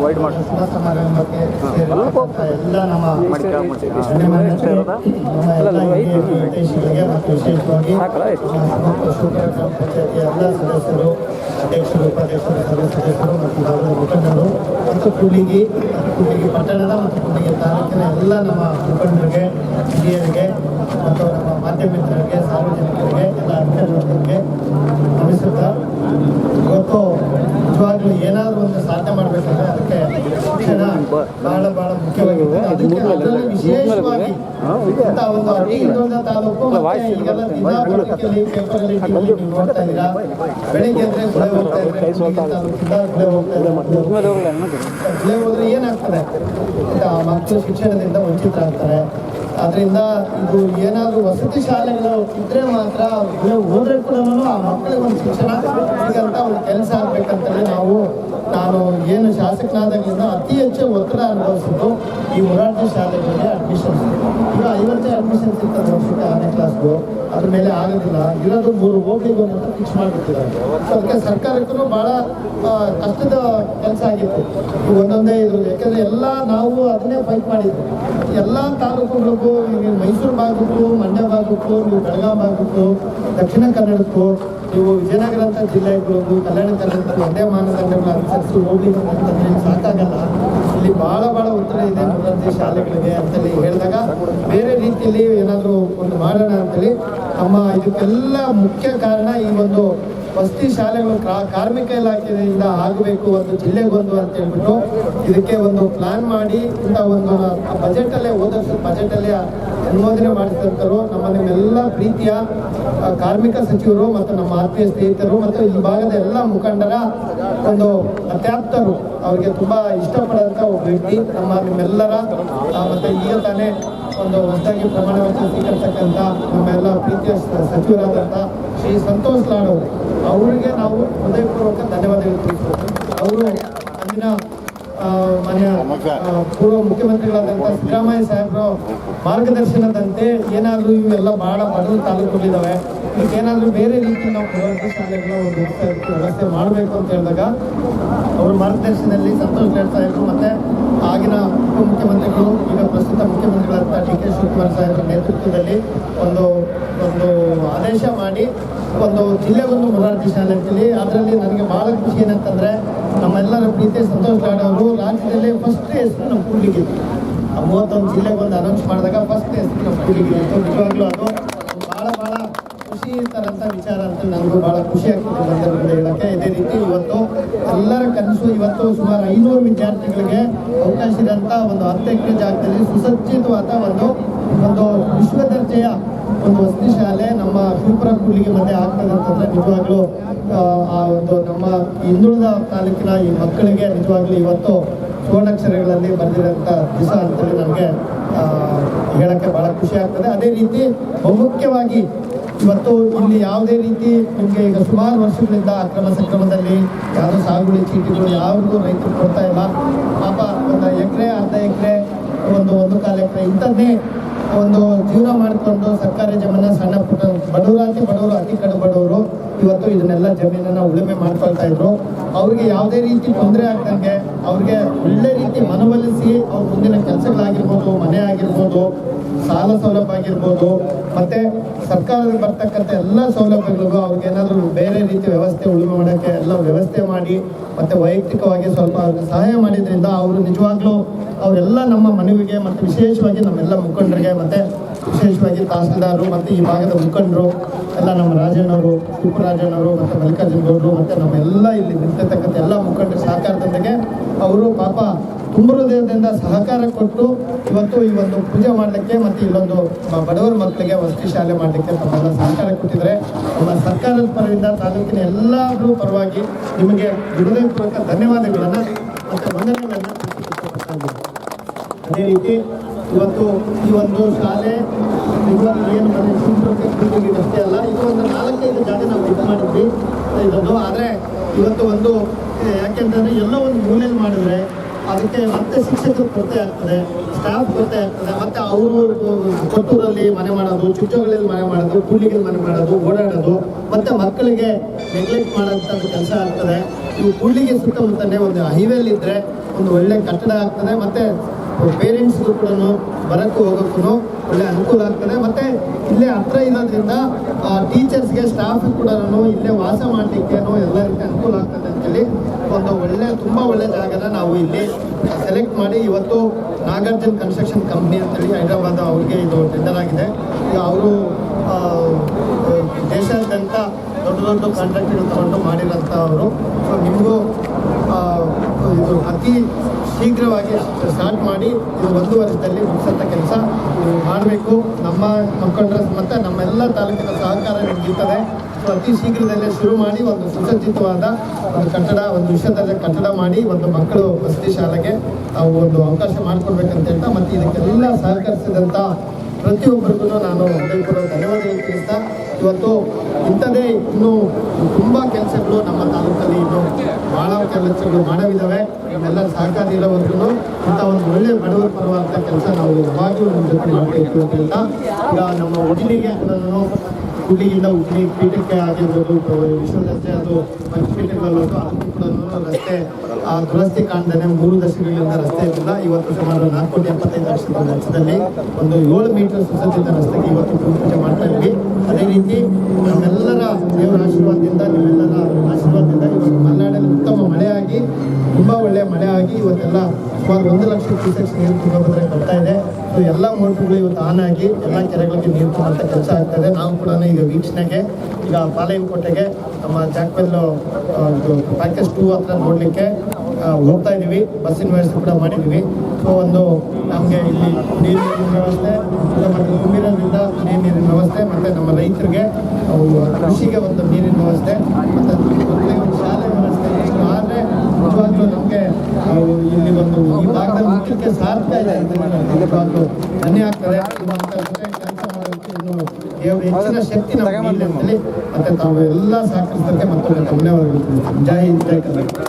Wide ಮಾಡಿ ಸಮಾರಂಭಕ್ಕೆ ಎಲ್ಲ ನಮ್ಮ ಮತ್ತು ವಿಶೇಷವಾಗಿ ಎಲ್ಲ ಸದಸ್ಯರು, ಅಧ್ಯಕ್ಷರು, ಉಪಾಧ್ಯಕ್ಷರು, ಸದಸ್ಯರು ಮತ್ತು ಮುಖಂಡರು ಮತ್ತು ಕೂಡ್ಲಿಗಿ ಪಟ್ಟಣದ ಮತ್ತು ಕೂಡ್ಲಿಗಿ ತಾಲೂಕಿನ ಎಲ್ಲ ನಮ್ಮ ಮುಖಂಡರಿಗೆ, ಹಿರಿಯರಿಗೆ ಮತ್ತು ನಮ್ಮ ಮಾಧ್ಯಮಿಕರಿಗೆ, ಸಾರ್ವಜನಿಕರಿಗೆ, ಎಲ್ಲ ಅಧಿಕಾರಿಗಳಿಗೆ ನಮಿಸುತ್ತಾ, ಇವತ್ತು ನಿಜವಾಗ್ಲೂ ಏನಾದರೂ ಒಂದು ಸಾಧನೆ ಮಾಡಬೇಕಂದ್ರೆ ಅದಕ್ಕೆ ಶಿಕ್ಷಣ ಬಹಳ ಮುಖ್ಯವಾಗಿದೆ. ಅದಕ್ಕೆ ಅದರಲ್ಲಿ ವಿಶೇಷವಾಗಿ ಇಂಥ ಒಂದು ಅತಿ ಹಿಂದುಳಿದ ತಾಲೂಕು ಈಗೆಲ್ಲ ದಿನಪತ್ರಿಕೆಯಲ್ಲಿ ಪೇಪರಲ್ಲಿ ನೀವು ನೋಡ್ತಾ ಇದ್ದೀರಾ. ಬೆಳಿಗ್ಗೆ ಅಂದ್ರೆ ಗುಳೆ ಹೋಗ್ತಾ ಇದ್ರೆ ತಾಲೂಕಿಂದ ಗುಳೆ ಹೋಗ್ತಾ ಇದ್ದಾರೆ. ಗುಳೆ ಹೋದ್ರೆ ಏನಾಗ್ತದೆ, ಮಕ್ಕಳು ಶಿಕ್ಷಣದಿಂದ ವಂಚಿತರಾಗ್ತಾರೆ. ಅದರಿಂದ ಇದು ಏನಾದರೂ ವಸತಿ ಶಾಲೆಗಳು ಇದ್ರೆ ಮಾತ್ರ ಹೋದ್ರೆ ಕೂಡ ಆ ಮಕ್ಕಳಿಗೆ ಒಂದು ಶಿಕ್ಷಣ ಸಿಗಂತ ಒಂದು ಕೆಲಸ ಆಗ್ಬೇಕಂತಲೇ ನಾನು ಏನು ಶಾಸಕನಾದಾಗಲಿಂದ ಅತಿ ಹೆಚ್ಚು ಒತ್ತಡ ಅನುಭವಿಸಿದ್ದು ಈ ಮೊರಾರ್ಜಿ ಶಾಲೆಗಳಿಗೆ ಅಡ್ಮಿಷನ್ಸ್. ಈಗ 50 ಅಡ್ಮಿಷನ್ಸ್ ಇರ್ತದೆ ವರ್ಷಕ್ಕೆ 6ನೇ ಕ್ಲಾಸ್ಗೂ. ಅದ್ರ ಮೇಲೆ ಆಗೋದಿಲ್ಲ, ಇರೋದು 3 ಹೋಗ್ಲಿಗೂ ಅಂತ ಫಿಕ್ಸ್ ಮಾಡಿಬಿಟ್ಟಿದ್ದಾರೆ. ಸೊ ಅದಕ್ಕೆ ಸರ್ಕಾರಕ್ಕೂ ಭಾಳ ಕಷ್ಟದ ಕೆಲಸ ಆಗಿತ್ತು ಒಂದೊಂದೇ ಇದು. ಯಾಕೆಂದರೆ ಎಲ್ಲ ನಾವು ಅದನ್ನೇ ಫೈಟ್ ಮಾಡಿದ್ವಿ. ಎಲ್ಲ ತಾಲೂಕುಗಳಿಗೂ, ನೀವು ಮೈಸೂರು ಭಾಗಕ್ಕೂ, ಮಂಡ್ಯ ಭಾಗಕ್ಕೂ, ನೀವು ಬೆಳಗಾವಿ ಭಾಗಕ್ಕೂ, ದಕ್ಷಿಣ ಕನ್ನಡಕ್ಕೂ, ನೀವು ವಿಜಯನಗರ ಅಂತ ಜಿಲ್ಲೆಗಳಿಗೂ, ಕಲ್ಯಾಣ ಕರ್ನಾಟಕ ಒಂದೇ ಮಾನದಂಡಗಳು ಅನುಸರಿಸಿ ಹೋಗ್ಲಿಕ್ಕೆ ಅಂತಂದರೆ ಸಾಕಾಗಲ್ಲ. ಇಲ್ಲಿ ಭಾಳ ಒತ್ತಡ ಇದೆ ಮೊರಾರ್ಜಿ ಶಾಲೆಗಳಿಗೆ ಅಂತೇಳಿ ಹೇಳಿದಾಗ ಬೇರೆ ರೀತಿಯಲ್ಲಿ ಏನಾದರೂ ಒಂದು ಮಾಡೋಣ ಅಂತೇಳಿ ನಮ್ಮ ಇದಕ್ಕೆಲ್ಲ ಮುಖ್ಯ ಕಾರಣ ಈ ಒಂದು ವಸತಿ ಶಾಲೆಗಳು ಕಾರ್ಮಿಕ ಇಲಾಖೆಯಿಂದ ಆಗಬೇಕು, ಒಂದು ಜಿಲ್ಲೆಗೊಂದು ಅಂತ ಹೇಳ್ಬಿಟ್ಟು ಇದಕ್ಕೆ ಒಂದು ಪ್ಲಾನ್ ಮಾಡಿ ಇಂಥ ಒಂದು ಬಜೆಟಲ್ಲೇ ಬಜೆಟಲ್ಲೇ ಅನುಮೋದನೆ ಮಾಡಿದಂಥರು ನಮ್ಮ ನಿಮ್ಮೆಲ್ಲ ಪ್ರೀತಿಯ ಕಾರ್ಮಿಕ ಸಚಿವರು ಮತ್ತು ನಮ್ಮ ಆತ್ಮೀಯ ಸ್ನೇಹಿತರು ಮತ್ತು ಈ ಭಾಗದ ಎಲ್ಲ ಮುಖಂಡರ ಒಂದು ಅತ್ಯಾಪ್ತರು, ಅವರಿಗೆ ತುಂಬ ಇಷ್ಟಪಡೋಂಥ ಒಬ್ಬ ವ್ಯಕ್ತಿ ನಿಮ್ಮೆಲ್ಲರ ಮತ್ತು ಈಗ ತಾನೇ ಒಂದು ಹೊಸದಾಗಿ ಪ್ರಮಾಣ ವಚನ ಸ್ವೀಕರಿಸತಕ್ಕಂಥ ನಮ್ಮೆಲ್ಲ ಪ್ರೀತಿಯ ಸಚಿವರಾದಂಥ ಶ್ರೀ ಸಂತೋಷ್ ಲಾಡ್ ಅವರು, ಅವರಿಗೆ ನಾವು ಹೃದಯಪೂರ್ವಕ ಧನ್ಯವಾದಗಳು ತಿಳಿಸ್ಬೇಕು. ಅವರು ಅಂದಿನ ಮಾನ್ಯ ಪೂರ್ವ ಮುಖ್ಯಮಂತ್ರಿಗಳಾದಂಥ ಸಿದ್ದರಾಮಯ್ಯ ಸಾಹೇಬರು ಮಾರ್ಗದರ್ಶನದಂತೆ ಏನಾದರೂ ಇವೆಲ್ಲ ಭಾಳ ಬಡವ ತಾಲೂಕುಗಳಿದ್ದಾವೆ, ಇದಕ್ಕೇನಾದರೂ ಬೇರೆ ರೀತಿ ನಾವು ಮೊರಾರ್ಜಿ ಶಾಲೆಗಳ ಒಂದು ವ್ಯವಸ್ಥೆ ಮಾಡಬೇಕು ಅಂತ ಹೇಳಿದಾಗ ಅವ್ರ ಮಾರ್ಗದರ್ಶನದಲ್ಲಿ ಸಂತೋಷ್ ಲಾಡ್ ಸಾಹೇಬರು ಮತ್ತು ಆಗಿನ ಉಪಮುಖ್ಯಮಂತ್ರಿಗಳು, ಈಗ ಪ್ರಸ್ತುತ ಮುಖ್ಯಮಂತ್ರಿಗಳಾದ ಡಿ ಕೆ ಶಿವಕುಮಾರ್ ಸಾಹೇಬರ ನೇತೃತ್ವದಲ್ಲಿ ಒಂದು ಆದೇಶ ಮಾಡಿ ಒಂದು ಜಿಲ್ಲೆಗೊಂದು ಮೊರಾರ್ಜಿ ಶಾಲೆ ಅಂತೇಳಿ. ಅದರಲ್ಲಿ ನನಗೆ ಭಾಳ ಖುಷಿ ಏನಂತಂದರೆ ನಮ್ಮೆಲ್ಲರ ಪ್ರೀತಿ ಸಂತೋಷ್ ಲಾಡ್ ಅವರು ರಾಜ್ಯದಲ್ಲೇ ಫಸ್ಟ್ ಹೆಸರು ನಮ್ಮ ಕೂಡ್ಲಿಗಿ 31 ಜಿಲ್ಲೆಗೊಂದು ಅನೌನ್ಸ್ ಮಾಡಿದಾಗ ಫಸ್ಟ್ ಹೆಸರು ನಮ್ಮ ಕೂಡ್ಲಿಗಿ ಅಂತ. ನಿಜವಾಗ್ಲೂ ಅದು ಭಾಳ ಖುಷಿ ತರಂಥ ವಿಚಾರ ಅಂತ ನನಗೂ ಭಾಳ ಖುಷಿ ಆಗ್ತದೆ ಸಂದರ್ಭದಲ್ಲಿ ಹೇಳೋಕ್ಕೆ. ಇದೇ ರೀತಿ ಇವತ್ತು ಎಲ್ಲರ ಕನಸು, ಇವತ್ತು ಸುಮಾರು 500 ವಿದ್ಯಾರ್ಥಿಗಳಿಗೆ ಅವಕಾಶ ಇರೋಂಥ ಒಂದು 10 ಎಕರೆ ಜಾಗದಲ್ಲಿ ಸುಸಜ್ಜಿತವಾದ ಒಂದು ವಿಶ್ವ ದರ್ಜೆಯ ಒಂದು ವಸತಿ ಶಾಲೆ ನಮ್ಮ ಶಿವಪುರ ಕೂಡ್ಲಿಗಿ ಮಧ್ಯೆ ಆಗ್ತದೆ ಅಂತಂದರೆ ನಿಜವಾಗ್ಲೂ ಆ ಒಂದು ನಮ್ಮ ಹಿಂದುಳಿದ ತಾಲೂಕಿನ ಈ ಮಕ್ಕಳಿಗೆ ನಿಜವಾಗ್ಲೂ ಇವತ್ತು ಸುವರ್ಣಾಕ್ಷರಗಳಲ್ಲಿ ಬರೆದಿರೋಂಥ ದಿವಸ ಅಂತೇಳಿ ನನಗೆ ಹೇಳೋಕ್ಕೆ ಭಾಳ ಖುಷಿ ಆಗ್ತದೆ. ಅದೇ ರೀತಿ ಬಹುಮುಖ್ಯವಾಗಿ ಇವತ್ತು ಇಲ್ಲಿ ಯಾವುದೇ ರೀತಿ ನಿಮಗೆ ಈಗ ಸುಮಾರು ವರ್ಷಗಳಿಂದ ಅಕ್ರಮ ಸಕ್ರಮದಲ್ಲಿ ಯಾವುದೋ ಸಾಗುವಳಿ ಚೀಟಿಗಳು ಯಾರಿಗೂ ರೈತರು ಕೊಡ್ತಾ ಇಲ್ಲ. ಪಾಪ 1 ಎಕರೆ, ಅರ್ಧ ಎಕರೆ, 1.25 ಎಕರೆ ಇಂಥದ್ದೇ ಒಂದು ಜೀವನ ಮಾಡಿಕೊಂಡು ಸರ್ಕಾರಿ ಜಮೀನ ಸಣ್ಣ ಪುಟ್ಟ ಬಡವರು ಅತಿ ಕಡು ಬಡವರು ಇವತ್ತು ಇದನ್ನೆಲ್ಲ ಜಮೀನನ್ನು ಉಳುಮೆ ಮಾಡ್ಕೊಳ್ತಾ ಇದ್ರು. ಅವ್ರಿಗೆ ಯಾವುದೇ ರೀತಿ ತೊಂದರೆ ಆಗ್ದಂಗೆ ಅವ್ರಿಗೆ ಒಳ್ಳೆ ರೀತಿ ಮನವೊಲಿಸಿ ಅವ್ರ ಮುಂದಿನ ಕೆಲಸಗಳಾಗಿರ್ಬೋದು, ಮನೆ ಆಗಿರ್ಬೋದು, ಸಾಲ ಸೌಲಭ್ಯ ಆಗಿರ್ಬೋದು, ಮತ್ತು ಸರ್ಕಾರದಲ್ಲಿ ಬರ್ತಕ್ಕಂಥ ಎಲ್ಲ ಸೌಲಭ್ಯಗಳಿಗೂ ಅವ್ರಿಗೆ ಏನಾದರೂ ಬೇರೆ ರೀತಿ ವ್ಯವಸ್ಥೆ ಉಳುಮೆ ಮಾಡೋಕ್ಕೆ ಎಲ್ಲ ವ್ಯವಸ್ಥೆ ಮಾಡಿ ಮತ್ತು ವೈಯಕ್ತಿಕವಾಗಿ ಸ್ವಲ್ಪ ಅವ್ರಿಗೆ ಸಹಾಯ ಮಾಡಿದ್ರಿಂದ ಅವರು ನಿಜವಾಗ್ಲೂ ಅವರೆಲ್ಲ ನಮ್ಮ ಮನವಿಗೆ ಮತ್ತು ವಿಶೇಷವಾಗಿ ನಮ್ಮೆಲ್ಲ ಮುಖಂಡರಿಗೆ ಮತ್ತು ವಿಶೇಷವಾಗಿ ತಹಸೀಲ್ದಾರರು ಮತ್ತು ಈ ಭಾಗದ ಮುಖಂಡರು ಎಲ್ಲ ನಮ್ಮ ರಾಜಣ್ಣವರು, ಶಿವರಾಜಣ್ಣವರು ಮತ್ತು ಮಲ್ಲಿಕಾರ್ಜುನ ಗೌಡರು ಮತ್ತು ನಮ್ಮೆಲ್ಲ ಇಲ್ಲಿ ನಿಂತಿರ್ತಕ್ಕಂಥ ಎಲ್ಲ ಮುಖಂಡರ ಸಹಕಾರದೊಂದಿಗೆ ಅವರು ಪಾಪ ತುಂಬ ಹೃದಯದಿಂದ ಸಹಕಾರ ಕೊಟ್ಟು ಇವತ್ತು ಈ ಒಂದು ಪೂಜೆ ಮಾಡಲಿಕ್ಕೆ ಮತ್ತು ಇಲ್ಲೊಂದು ಬಡವರ ಮಕ್ಕಳಿಗೆ ವಸತಿ ಶಾಲೆ ಮಾಡಲಿಕ್ಕೆ ತಮ್ಮೆಲ್ಲ ಸಹಕಾರ ಕೊಟ್ಟಿದ್ದಾರೆ. ನಮ್ಮ ಸರ್ಕಾರದ ಪರದಿಂದ ತಾಲೂಕಿನ ಎಲ್ಲರೂ ಪರವಾಗಿ ನಿಮಗೆ ಹೃದಯಪೂರ್ವಕ ಧನ್ಯವಾದಗಳನ್ನು ಮತ್ತು ವಂದನೆಗಳನ್ನು ತಿಳಿಸಿಕೊಟ್ಟಿದ್ದೇನೆ. ಅದೇ ರೀತಿ ಇವತ್ತು ಈ ಒಂದು ಶಾಲೆ ನಿಜವಾಗ್ಲೂ ಏನು ಶಿವಪುರಕ್ಕೆ ಅಷ್ಟೇ ಅಲ್ಲ, ಇದು ಒಂದು 4-5 ಜಾಗ ನಾವು ಇದು ಮಾಡಿದ್ವಿ ಇದೊಂದು. ಆದರೆ ಇವತ್ತು ಯಾಕೆಂತಂದರೆ ಎಲ್ಲೋ ಒಂದು ಮೂಲೆಯಲ್ಲಿ ಮಾಡಿದ್ರೆ ಅದಕ್ಕೆ ಮತ್ತೆ ಶಿಕ್ಷಕರು ಕೊರತೆ ಆಗ್ತದೆ, ಸ್ಟಾಫ್ ಕೊರತೆ ಆಗ್ತದೆ, ಮತ್ತು ಅವರು ಕೊಟ್ಟೂರಲ್ಲಿ ಮನೆ ಮಾಡೋದು, ಚುಚ್ಚೋಗಳಲ್ಲಿ ಮನೆ ಮಾಡೋದು, ಕೂಲಿಗೆ ಮನೆ ಮಾಡೋದು, ಓಡಾಡೋದು, ಮತ್ತು ಮಕ್ಕಳಿಗೆ ನೆಗ್ಲೆಕ್ಟ್ ಮಾಡೋಂಥ ಕೆಲಸ ಆಗ್ತದೆ. ಇವು ಕೂಡ್ಲಿಗೆ ಸುತ್ತಮುತ್ತನೇ ಒಂದು ಹೈವೇಲಿ ಇದ್ದರೆ ಒಂದು ಒಳ್ಳೆ ಕಟ್ಟಡ ಆಗ್ತದೆ, ಮತ್ತು ಪೇರೆಂಟ್ಸ್ಗೂ ಕೂಡ ಬರೋಕ್ಕೂ ಹೋಗೋಕ್ಕೂ ಒಳ್ಳೆ ಅನುಕೂಲ ಆಗ್ತದೆ. ಮತ್ತು ಇಲ್ಲೇ ಹತ್ರ ಇರೋದ್ರಿಂದ ಟೀಚರ್ಸ್ಗೆ ಸ್ಟಾಫ್ ಕೂಡ ಇಲ್ಲೇ ವಾಸ ಮಾಡಲಿಕ್ಕೇನೋ ಎಲ್ಲ ರೀತಿ ಅನುಕೂಲ ಆಗ್ತದೆ ಅಂತೇಳಿ ಒಂದು ತುಂಬ ಒಳ್ಳೆ ಜಾಗನ ನಾವು ಇಲ್ಲಿ ಸೆಲೆಕ್ಟ್ ಮಾಡಿ ಇವತ್ತು ನಾಗಾರ್ಜುನ್ ಕನ್ಸ್ಟ್ರಕ್ಷನ್ ಕಂಪ್ನಿ ಅಂತೇಳಿ ಹೈದರಾಬಾದ್ ಅವ್ರಿಗೆ ಇದು ಟೆಂಡರ್ ಆಗಿದೆ. ಈಗ ಅವರು ದೇಶಾದ್ಯಂತ ದೊಡ್ಡ ದೊಡ್ಡ ಕಾಂಟ್ರಾಕ್ಟ್ಗಳು ತಗೊಂಡು ಮಾಡಿರೋಂಥವರು. ಸೊ ನಿಮಗೂ ಇದು ಅತಿ ಶೀಘ್ರವಾಗಿ ಸ್ಟಾರ್ಟ್ ಮಾಡಿ ಇದು 1 ವರ್ಷದಲ್ಲಿ ಮುಗಿಸೋಂಥ ಕೆಲಸ ಮಾಡಬೇಕು. ನಮ್ಮ ಮುಖಂಡರ ಮತ್ತು ನಮ್ಮೆಲ್ಲ ತಾಲೂಕಿನ ಸಹಕಾರ ನಿಮಗಿರ್ತದೆ. ಸೊ ಅತಿ ಶೀಘ್ರದಲ್ಲೇ ಶುರು ಮಾಡಿ ಒಂದು ಸುಸಜ್ಜಿತವಾದ ಒಂದು ಕಟ್ಟಡ, ಒಂದು ವಿಶ್ವದರ್ಜೆ ಕಟ್ಟಡ ಮಾಡಿ ಒಂದು ಮಕ್ಕಳು ವಸತಿ ಶಾಲೆಗೆ ನಾವು ಒಂದು ಅವಕಾಶ ಮಾಡಿಕೊಡ್ಬೇಕಂತ ಹೇಳ್ತಾ, ಮತ್ತು ಇದಕ್ಕೆಲ್ಲ ಸಹಕರಿಸಿದಂಥ ಪ್ರತಿಯೊಬ್ಬರಿಗೂ ನಾನು ಹೃದಯಪೂರ್ವಕ ಧನ್ಯವಾದಗಳು ತಿಳಿಸ್ತಾ, ಇವತ್ತು ಇಂಥದೇ ಇನ್ನೂ ತುಂಬ ಕೆಲಸಗಳು ನಮ್ಮ ತಾಲೂಕಲ್ಲಿ ಇನ್ನೂ ಭಾಳ ಕೆಲಸಗಳು ಮಾಡೋವಿದ್ದಾವೆ. ಇವೆಲ್ಲ ಸಹಕಾರ ಇರೋವರೆಗೂ ಇಂಥ ಒಂದು ಒಳ್ಳೆ ಬಡವರ ಪರವಾದ ಕೆಲಸ ನಾವು ಯಾವಾಗಲೂ ನಮ್ಮ ಜೊತೆ ಮಾಡಬೇಕು ಅಂತ ಹೇಳ್ತಾ, ಈಗ ನಮ್ಮ ಉಜಿಲಿಗೆ ಕೂಡ್ಲಿಗಿಂದ ಉಜಿಲಿ ಪೀಠಕ್ಕೆ ಆಗಿರ್ಬೋದು, ವಿಶ್ವದರ್ಜೆ ಅದು ಪಂಚಪೀಠಗಳಲ್ಲೂ ಅದಕ್ಕೂ ಕೂಡ ರಸ್ತೆ ದುರಸ್ತಿ ಕಾಣ್ದೇ 3 ದಶಕಗಳಿಂದ ರಸ್ತೆ ಇರಲಿಲ್ಲ. ಇವತ್ತು ಸುಮಾರು 4,75,00,000 ವೆಚ್ಚದಲ್ಲಿ ಒಂದು 7 ಮೀಟರ್ ಸುಸಜ್ಜಿತ ರಸ್ತೆಗೆ ಇವತ್ತು ಪೂಜೆ ಮಾಡ್ತಾ ಇದ್ವಿ. ಅದೇ ರೀತಿ ನಮ್ಮೆಲ್ಲರ ದೇವರ ಆಶೀರ್ವಾದದಿಂದ, ನಿಮ್ಮೆಲ್ಲರ ಆಶೀರ್ವಾದದಿಂದ ಇವತ್ತು ಮಲೆನಾಡಲ್ಲಿ ಉತ್ತಮ ಮಳೆಯಾಗಿ, ತುಂಬ ಒಳ್ಳೆಯ ಮಳೆ ಆಗಿ ಇವತ್ತೆಲ್ಲ ಸುಮಾರು 1 ಲಕ್ಷ ಕ್ಯೂಸೆಕ್ಸ್ ನೀರು ತುಂಗಭದ್ರೆಗೆ ಬರ್ತಾ ಇದೆ. ಸೊ ಎಲ್ಲ ಮೋಟ್ರುಗಳು ಇವತ್ತು ಆನ್ ಆಗಿ ಎಲ್ಲ ಕೆರೆಗಳಿಗೆ ನೀರು ತುಂಬುವಂಥ ಕೆಲಸ ಆಗ್ತಾಯಿದೆ. ನಾವು ಕೂಡ ಈಗ ವೀಕ್ಷಣೆಗೆ ಈಗ ಪಾಲಯಂಕೋಟೆಗೆ ನಮ್ಮ ಜಾಕ್ವೆಲ್ ಪ್ಯಾಕೇಜ್ 2 ಹತ್ರ ನೋಡಲಿಕ್ಕೆ ಹೋಗ್ತಾ ಇದ್ದೀವಿ. ಬಸ್ಸಿನ ವ್ಯವಸ್ಥೆ ಕೂಡ ಮಾಡಿದ್ದೀವಿ. ಸೊ ಒಂದು ನಮಗೆ ಇಲ್ಲಿ ನೀರಿನ ವ್ಯವಸ್ಥೆ ಮತ್ತು ತುಂಬಿರೋದ್ರಿಂದ ನೀರಿನ ವ್ಯವಸ್ಥೆ, ಮತ್ತು ನಮ್ಮ ರೈತರಿಗೆ ಕೃಷಿಗೆ ಒಂದು ನೀರಿನ ವ್ಯವಸ್ಥೆ, ಮತ್ತು ಒಂದು ಶಾಲೆ ವ್ಯವಸ್ಥೆ ಆದರೆ ನಿಜವಾಗ್ಲೂ ನಮಗೆ ಇಲ್ಲಿ ಒಂದು ಈ ಭಾಗದಲ್ಲಿ ಮುಖ್ಯಕ್ಕೆ ಸಾರ್ಥ ಇದೆ ಅಂತ ನಿಜವಾಗ್ಲೂ ಧನ್ಯ ಆಗ್ತದೆ. ಕೆಲಸ ಮಾಡೋದಕ್ಕೆ ಇನ್ನು ಹೆಚ್ಚಿನ ಶಕ್ತಿ ನಮಗೆ ಇಲ್ಲ ಅಂತೇಳಿ ಮತ್ತು ತಾವು ಎಲ್ಲ ಸಹಕರಿಸೋದಕ್ಕೆ ಮತ್ತೊಮ್ಮೆ ಧನ್ಯವಾದಗಳು. ಜೈ ಹಿಂದ್, ಜೈ ಕರ್ನಾಟಕ.